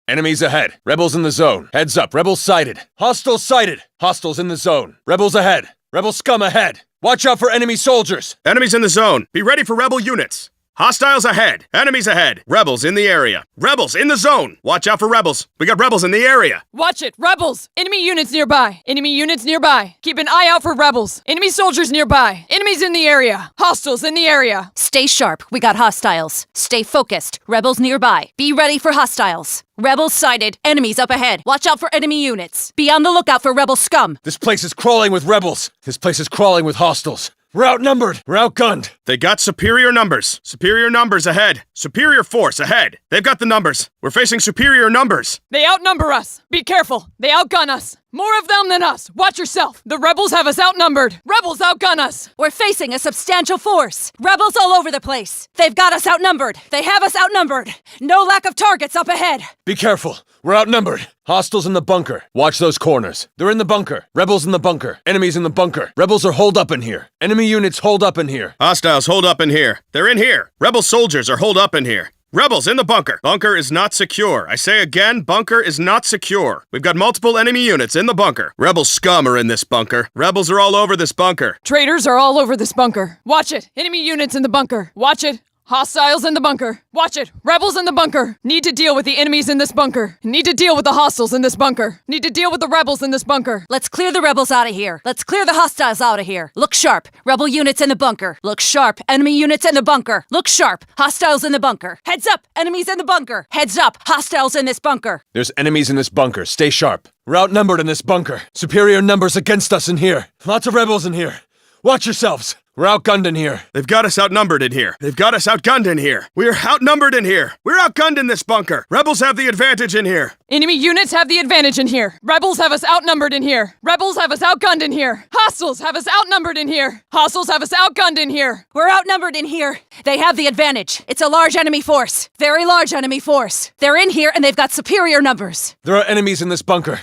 Enemies ahead. Rebels in the zone. Heads up. Rebels sighted. Hostiles sighted. Hostiles in the zone. Rebels ahead. Rebel scum ahead. Watch out for enemy soldiers. Enemies in the zone. Be ready for rebel units. Hostiles ahead. Enemies ahead. Rebels in the area. Rebels in the zone. Watch out for rebels. We got rebels in the area. Watch it. Rebels. Enemy units nearby. Enemy units nearby. Keep an eye out for rebels. Enemy soldiers nearby. Enemies in the area. Hostiles in the area. Stay sharp. We got hostiles. Stay focused. Rebels nearby. Be ready for hostiles. Rebels sighted. Enemies up ahead. Watch out for enemy units. Be on the lookout for rebel scum. This place is crawling with rebels. This place is crawling with hostiles. We're outnumbered. We're outgunned. They got superior numbers. Superior numbers ahead. Superior force ahead. They've got the numbers. We're facing superior numbers. They outnumber us. Be careful. They outgun us. More of them than us. Watch yourself. The rebels have us outnumbered. Rebels outgun us. We're facing a substantial force. Rebels all over the place. They've got us outnumbered. They have us outnumbered. No lack of targets up ahead. Be careful. We're outnumbered. Hostiles in the bunker. Watch those corners. They're in the bunker. Rebels in the bunker. Enemies in the bunker. Rebels are holed up in here. Enemy units hold up in here. Hostiles hold up in here. They're in here. Rebel soldiers are holed up in here. Rebels in the bunker. Bunker is not secure. I say again, bunker is not secure. We've got multiple enemy units in the bunker. Rebel scum are in this bunker. Rebels are all over this bunker. Traitors are all over this bunker. Watch it. Enemy units in the bunker. Watch it. Hostiles in the bunker. Watch it. Rebels in the bunker. Need to deal with the enemies in this bunker. Need to deal with the hostiles in this bunker. Need to deal with the rebels in this bunker. Let's clear the rebels out of here. Let's clear the hostiles out of here. Look sharp. Rebel units in the bunker. Look sharp. Enemy units in the bunker. Look sharp. Hostiles in the bunker. Heads up. Enemies in the bunker. Heads up. Hostiles in this bunker. There's enemies in this bunker. Stay sharp. We're outnumbered in this bunker. Superior numbers against us in here. Lots of rebels in here. Watch yourselves. We're outgunned in here. They've got us outnumbered in here. They've got us outgunned in here. We're outnumbered in here. We're outgunned in this bunker. Rebels have the advantage in here. Enemy units have the advantage in here. Rebels have us outnumbered in here. Rebels have us outgunned in here. Hostiles have us outnumbered in here. Hostiles have us outgunned in here. We're outnumbered in here. They have the advantage. It's a large enemy force. Very large enemy force. They're in here and they've got superior numbers. There are enemies in this bunker.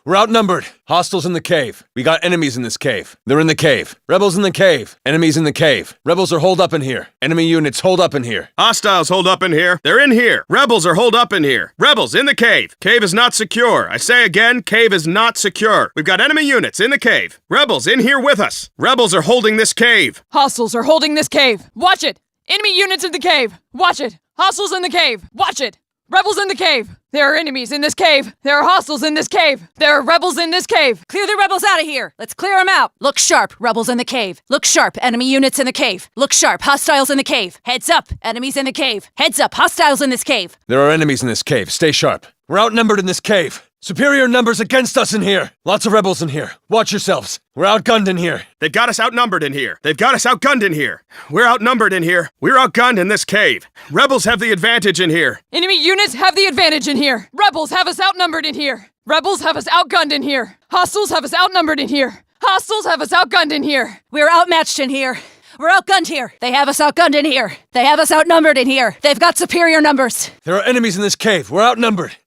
We're outnumbered. Hostiles in the cave. We got enemies in this cave. They're in the cave. Rebels in the cave. Enemies in the cave. Rebels are holed up in here. Enemy units hold up in here. Hostiles hold up in here. They're in here. Rebels are holed up in here. Rebels in the cave. Cave is not secure. I say again, cave is not secure. We've got enemy units in the cave. Rebels in here with us. Rebels are holding this cave. Hostiles are holding this cave. Watch it. Enemy units in the cave. Watch it. Hostiles in the cave. Watch it. Rebels in the cave. There are enemies in this cave. There are hostiles in this cave. There are rebels in this cave. Clear the rebels out of here. Let's clear them out. Look sharp, rebels in the cave. Look sharp, enemy units in the cave. Look sharp, hostiles in the cave. Heads up, enemies in the cave. Heads up, hostiles in this cave. There are enemies in this cave. Stay sharp. We're outnumbered in this cave. Superior numbers against us in here. Lots of rebels in here. Watch yourselves. We're outgunned in here. They've got us outnumbered in here. They've got us outgunned in here. We're outnumbered in here. We're outgunned in this cave. Rebels have the advantage in here. Enemy units have the advantage in here. Rebels have us outnumbered in here. Rebels have us outgunned in here. Hostiles have us outnumbered in here. Hostiles have us outgunned in here. We're outmatched in here. We're outgunned here. They have us outgunned in here. They have us outnumbered in here. They've got superior numbers. There are enemies in this cave. We're outnumbered.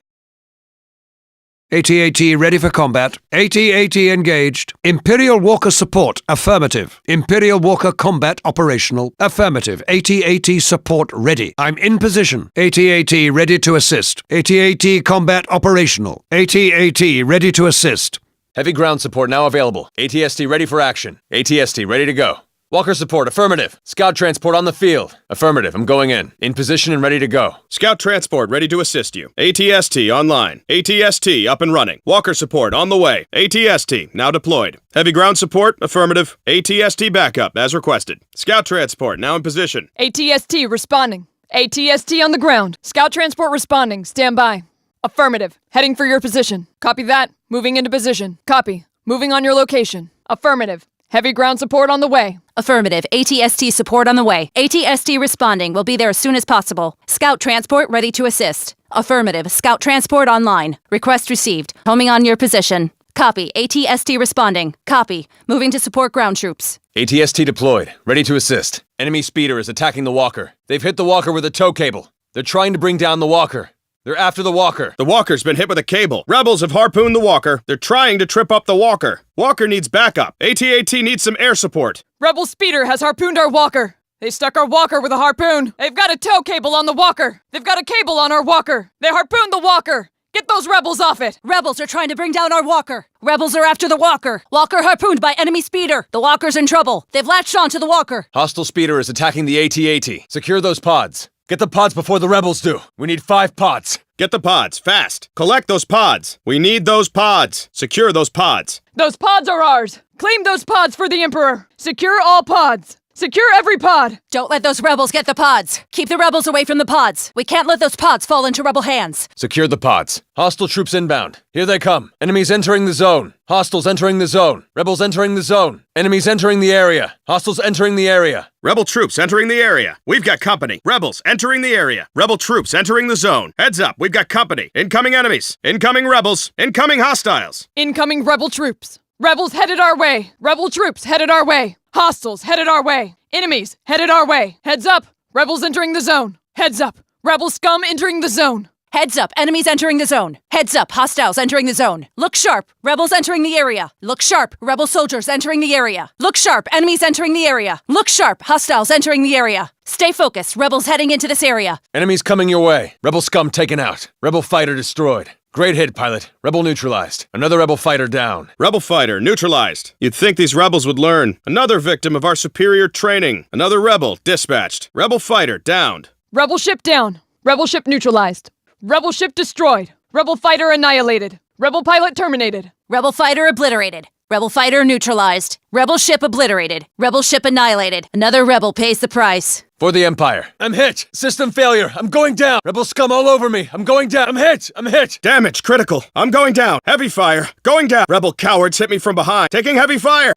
AT-AT ready for combat. AT-AT engaged. Imperial Walker support. Affirmative. Imperial Walker combat operational. Affirmative. AT-AT support ready. I'm in position. AT-AT ready to assist. AT-AT combat operational. AT-AT ready to assist. Heavy ground support now available. ATST ready for action. ATST ready to go. Walker support, affirmative. Scout transport on the field. Affirmative, I'm going in. In position and ready to go. Scout transport ready to assist you. ATST online. ATST up and running. Walker support on the way. ATST now deployed. Heavy ground support, affirmative. ATST backup as requested. Scout transport now in position. ATST responding. ATST on the ground. Scout transport responding. Stand by. Affirmative. Heading for your position. Copy that. Moving into position. Copy. Moving on your location. Affirmative. Heavy ground support on the way. Affirmative. ATST support on the way. ATST responding. Will be there as soon as possible. Scout transport ready to assist. Affirmative. Scout transport online. Request received. Homing on your position. Copy. ATST responding. Copy. Moving to support ground troops. ATST deployed. Ready to assist. Enemy speeder is attacking the walker. They've hit the walker with a tow cable. They're trying to bring down the walker. They're after the walker. The walker's been hit with a cable. Rebels have harpooned the walker. They're trying to trip up the walker. Walker needs backup. AT-AT needs some air support. Rebel speeder has harpooned our walker. They stuck our walker with a harpoon. They've got a tow cable on the walker. They've got a cable on our walker. They harpooned the walker. those rebels off it! Rebels are trying to bring down our walker. Rebels are after the walker. Walker harpooned by enemy speeder. The walker's in trouble. They've latched onto the walker. Hostile speeder is attacking the AT-AT. Secure those pods. Get the pods before the rebels do. We need 5 pods. Get the pods, fast. Collect those pods. We need those pods. Secure those pods. Those pods are ours! Claim those pods for the Emperor! Secure all pods! Secure every pod! Don't let those rebels get the pods. Keep the rebels away from the pods. We can't let those pods fall into rebel hands. Secure the pods. Hostile troops inbound. Here they come. Enemies entering the zone. Hostiles entering the zone. Rebels entering the zone. Enemies entering the area. Hostiles entering the area. Rebel troops entering the area. We've got company. Rebels entering the area. Rebel troops entering the zone. Heads up, we've got company. Incoming enemies. Incoming rebels. Incoming hostiles. Incoming rebel troops. Rebels headed our way. Rebel troops headed our way. Hostiles headed our way. Enemies headed our way. Heads up. Rebels entering the zone. Heads up. Rebel scum entering the zone. Heads up, enemies entering the zone. Heads up, hostiles entering the zone. Look sharp, rebels entering the area. Look sharp, rebel soldiers entering the area. Look sharp, enemies entering the area. Look sharp, hostiles entering the area. Stay focused, rebels heading into this area. Enemies coming your way. Rebel scum taken out. Rebel fighter destroyed. Great hit, pilot. Rebel neutralized. Another rebel fighter down. Rebel fighter neutralized. You'd think these rebels would learn. Another victim of our superior training. Another rebel dispatched. Rebel fighter downed. Rebel ship down. Rebel ship neutralized. Rebel ship destroyed. Rebel fighter annihilated. Rebel pilot terminated. Rebel fighter obliterated. Rebel fighter neutralized. Rebel ship obliterated. Rebel ship annihilated. Another rebel pays the price. For the Empire. I'm hit. System failure. I'm going down. Rebel scum all over me. I'm going down. I'm hit. I'm hit. Damage critical. I'm going down. Heavy fire. Going down. Rebel cowards hit me from behind. Taking heavy fire.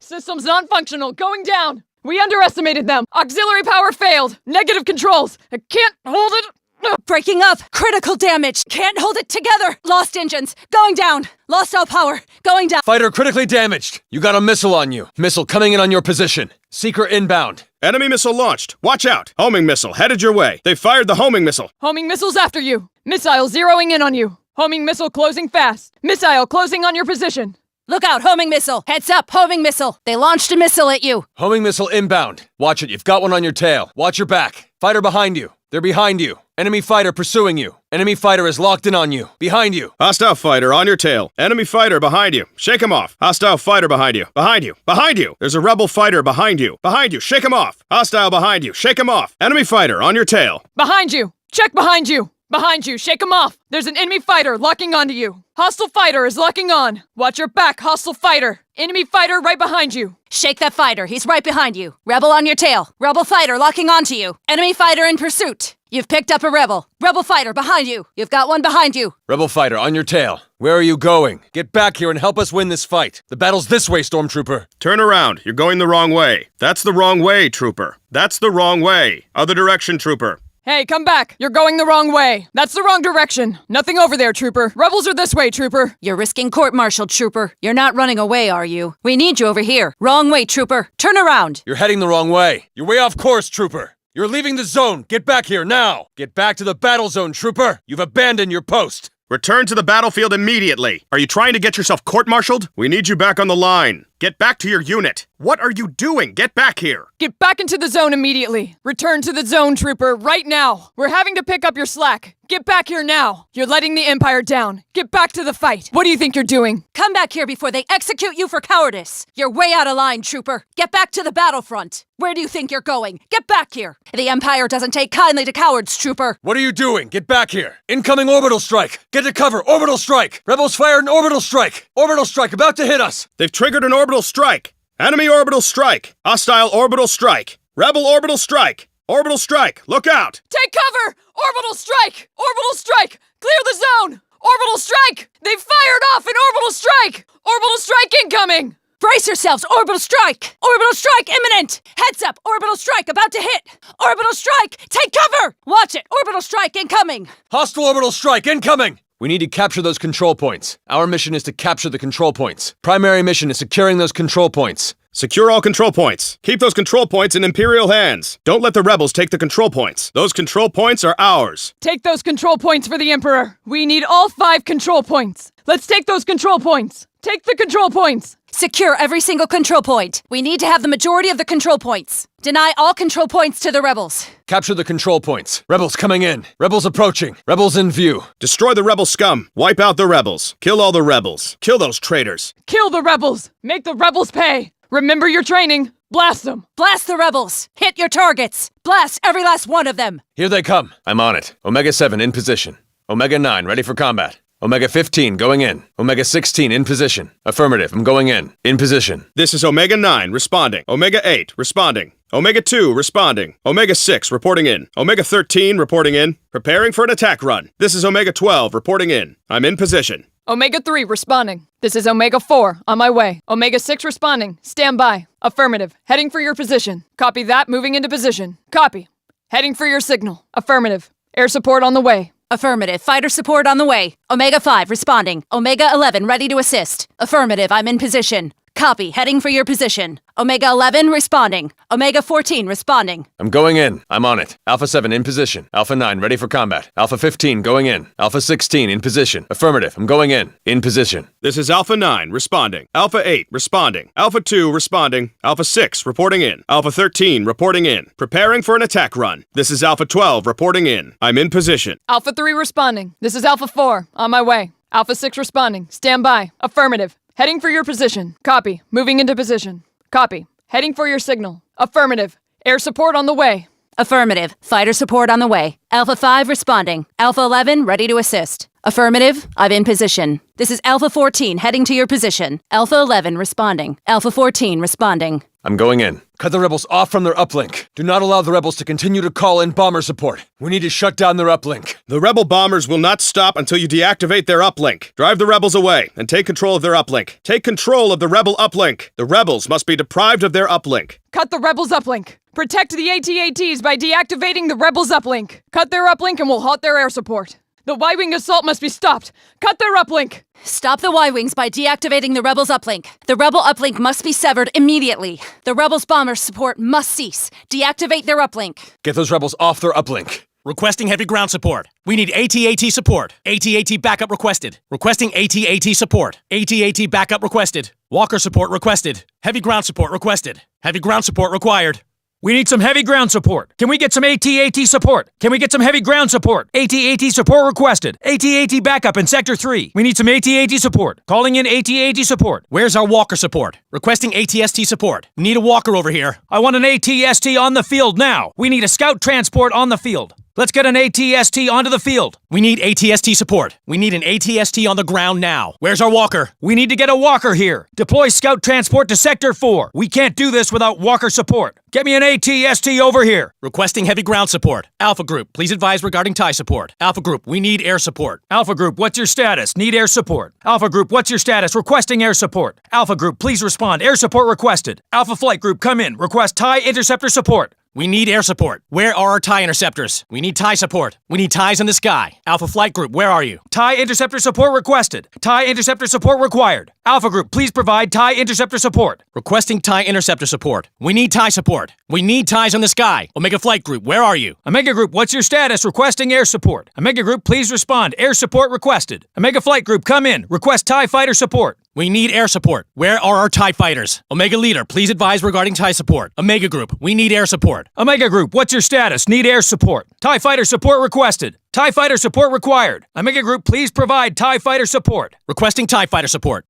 Systems non-functional. Going down. We underestimated them. Auxiliary power failed. Negative controls. I can't hold it. Breaking up. Critical damage. Can't hold it together. Lost engines. Going down. Lost all power. Going down. Fighter critically damaged. You got a missile on you. Missile coming in on your position. Seeker inbound. Enemy missile launched. Watch out. Homing missile headed your way. They fired the homing missile. Homing missiles after you. Missile zeroing in on you. Homing missile closing fast. Missile closing on your position. Look out, homing missile. Heads up, homing missile. They launched a missile at you. Homing missile inbound. Watch it. You've got one on your tail. Watch your back. Fighter behind you. They're behind you. Enemy fighter pursuing you. Enemy fighter is locked in on you. Behind you. Hostile fighter on your tail. Enemy fighter behind you. Shake him off. Hostile fighter behind you. Behind you. Behind you. There's a rebel fighter behind you. Behind you. Shake him off. Hostile behind you. Shake him off. Enemy fighter on your tail. Behind you. Check behind you. Behind you. Shake him off. There's an enemy fighter locking onto you. Hostile fighter is locking on. Watch your back, hostile fighter. Enemy fighter right behind you. Shake that fighter. He's right behind you. Rebel on your tail. Rebel fighter locking onto you. Enemy fighter in pursuit. You've picked up a rebel. Rebel fighter behind you. You've got one behind you. Rebel fighter on your tail. Where are you going? Get back here and help us win this fight. The battle's this way, Stormtrooper. Turn around. You're going the wrong way. That's the wrong way, Trooper. That's the wrong way. Other direction, Trooper. Hey, come back. You're going the wrong way. That's the wrong direction. Nothing over there, Trooper. Rebels are this way, Trooper. You're risking court-martial, Trooper. You're not running away, are you? We need you over here. Wrong way, Trooper. Turn around. You're heading the wrong way. You're way off course, Trooper. You're leaving the zone. Get back here now. Get back to the battle zone, Trooper. You've abandoned your post. Return to the battlefield immediately. Are you trying to get yourself court-martialed? We need you back on the line. Get back to your unit. What are you doing? Get back here. Get back into the zone immediately. Return to the zone, Trooper, right now. We're having to pick up your slack. Get back here now. You're letting the Empire down. Get back to the fight. What do you think you're doing? Come back here before they execute you for cowardice. You're way out of line, Trooper. Get back to the battlefront. Where do you think you're going? Get back here. The Empire doesn't take kindly to cowards, Trooper. What are you doing? Get back here. Incoming orbital strike. Get to cover. Orbital strike. Rebels fired an orbital strike. Orbital strike about to hit us. They've triggered an orbital strike. Enemy orbital strike. Hostile orbital strike. Rebel orbital strike. Orbital strike. Look out. Take cover! Orbital strike! Orbital strike! Clear the zone! Orbital strike! They fired off an orbital strike! Orbital strike incoming! Brace yourselves! Orbital strike! Orbital strike imminent! Heads up! Orbital strike about to hit! Orbital strike! Take cover! Watch it! Orbital strike incoming! Hostile orbital strike incoming! We need to capture those control points. Our mission is to capture the control points. Primary mission is securing those control points. Secure all control points. Keep those control points in Imperial hands. Don't let the rebels take the control points. Those control points are ours. Take those control points for the Emperor. We need all 5 control points. Let's take those control points. Take the control points. Secure every single control point. We need to have the majority of the control points. Deny all control points to the rebels. Capture the control points. Rebels coming in. Rebels approaching. Rebels in view. Destroy the rebel scum. Wipe out the rebels. Kill all the rebels. Kill those traitors. Kill the rebels. Make the rebels pay. Remember your training. Blast them. Blast the rebels. Hit your targets. Blast every last one of them. Here they come. I'm on it. Omega 7 in position. Omega 9 ready for combat. Omega 15 going in. Omega 16 in position. Affirmative, I'm going in. In position. This is Omega 9 responding. Omega 8 responding. Omega 2 responding. Omega 6 reporting in. Omega 13 reporting in. Preparing for an attack run. This is Omega 12 reporting in. I'm in position. Omega 3 responding. This is Omega 4 on my way. Omega 6 responding. Stand by. Affirmative. Heading for your position. Copy that. Moving into position. Copy. Heading for your signal. Affirmative. Air support on the way. Affirmative. Fighter support on the way. Omega 5 responding. Omega 11 ready to assist. Affirmative. I'm in position. Copy. Heading for your position. Omega 11 responding. Omega 14 responding. I'm going in. I'm on it. Alpha 7 in position. Alpha 9 ready for combat. Alpha 15 going in. Alpha 16 in position. Affirmative. I'm going in. In position. This is Alpha 9 responding. Alpha 8 responding. Alpha 2 responding. Alpha 6 reporting in. Alpha 13 reporting in. Preparing for an attack run. This is Alpha 12 reporting in. I'm in position. Alpha 3 responding. This is Alpha 4 on my way. Alpha 6 responding. Stand by. Affirmative. Heading for your position. Copy. Moving into position. Copy. Heading for your signal. Affirmative. Air support on the way. Affirmative. Fighter support on the way. Alpha 5 responding. Alpha 11 ready to assist. Affirmative. I'm in position. This is Alpha 14 heading to your position. Alpha 11 responding. Alpha 14 responding. I'm going in. Cut the rebels off from their uplink. Do not allow the rebels to continue to call in bomber support. We need to shut down their uplink. The rebel bombers will not stop until you deactivate their uplink. Drive the rebels away and take control of their uplink. Take control of the rebel uplink. The rebels must be deprived of their uplink. Cut the rebels' uplink. Protect the AT-ATs by deactivating the rebels' uplink. Cut their uplink and we'll halt their air support. The Y-Wing assault must be stopped. Cut their uplink. Stop the Y-Wings by deactivating the Rebels' uplink. The Rebel uplink must be severed immediately. The Rebels' bomber support must cease. Deactivate their uplink. Get those rebels off their uplink. Requesting heavy ground support. We need AT-AT support. AT-AT backup requested. Requesting AT-AT support. AT-AT backup requested. Walker support requested. Heavy ground support requested. Heavy ground support required. We need some heavy ground support. Can we get some AT-AT support? Can we get some heavy ground support? AT-AT support requested. AT-AT backup in Sector 3. We need some AT-AT support. Calling in AT-AT support. Where's our walker support? Requesting ATST support. Need a walker over here. I want an ATST on the field now. We need a scout transport on the field. Let's get an ATST onto the field. We need ATST support. We need an ATST on the ground now. Where's our walker? We need to get a walker here. Deploy scout transport to Sector 4. We can't do this without walker support. Get me an ATST over here. Requesting heavy ground support. Alpha Group, please advise regarding TIE support. Alpha Group, we need air support. Alpha Group, what's your status? Need air support. Alpha Group, what's your status? Requesting air support. Alpha Group, please respond. Air support requested. Alpha Flight Group, come in. Request TIE interceptor support. We need air support. Where are our TIE interceptors? We need TIE support. We need TIEs in the sky. Alpha Flight Group, where are you? TIE interceptor support requested. TIE interceptor support required. Alpha Group, please provide TIE interceptor support. Requesting TIE interceptor support. We need TIE support. We need TIEs in the sky. Omega Flight Group, where are you? Omega Group, what's your status? Requesting air support. Omega Group, please respond. Air support requested. Omega Flight Group, come in. Request TIE fighter support. We need air support. Where are our TIE fighters? Omega Leader, please advise regarding TIE support. Omega Group, we need air support. Omega Group, what's your status? Need air support. TIE fighter support requested. TIE fighter support required. Omega Group, please provide TIE fighter support. Requesting TIE fighter support.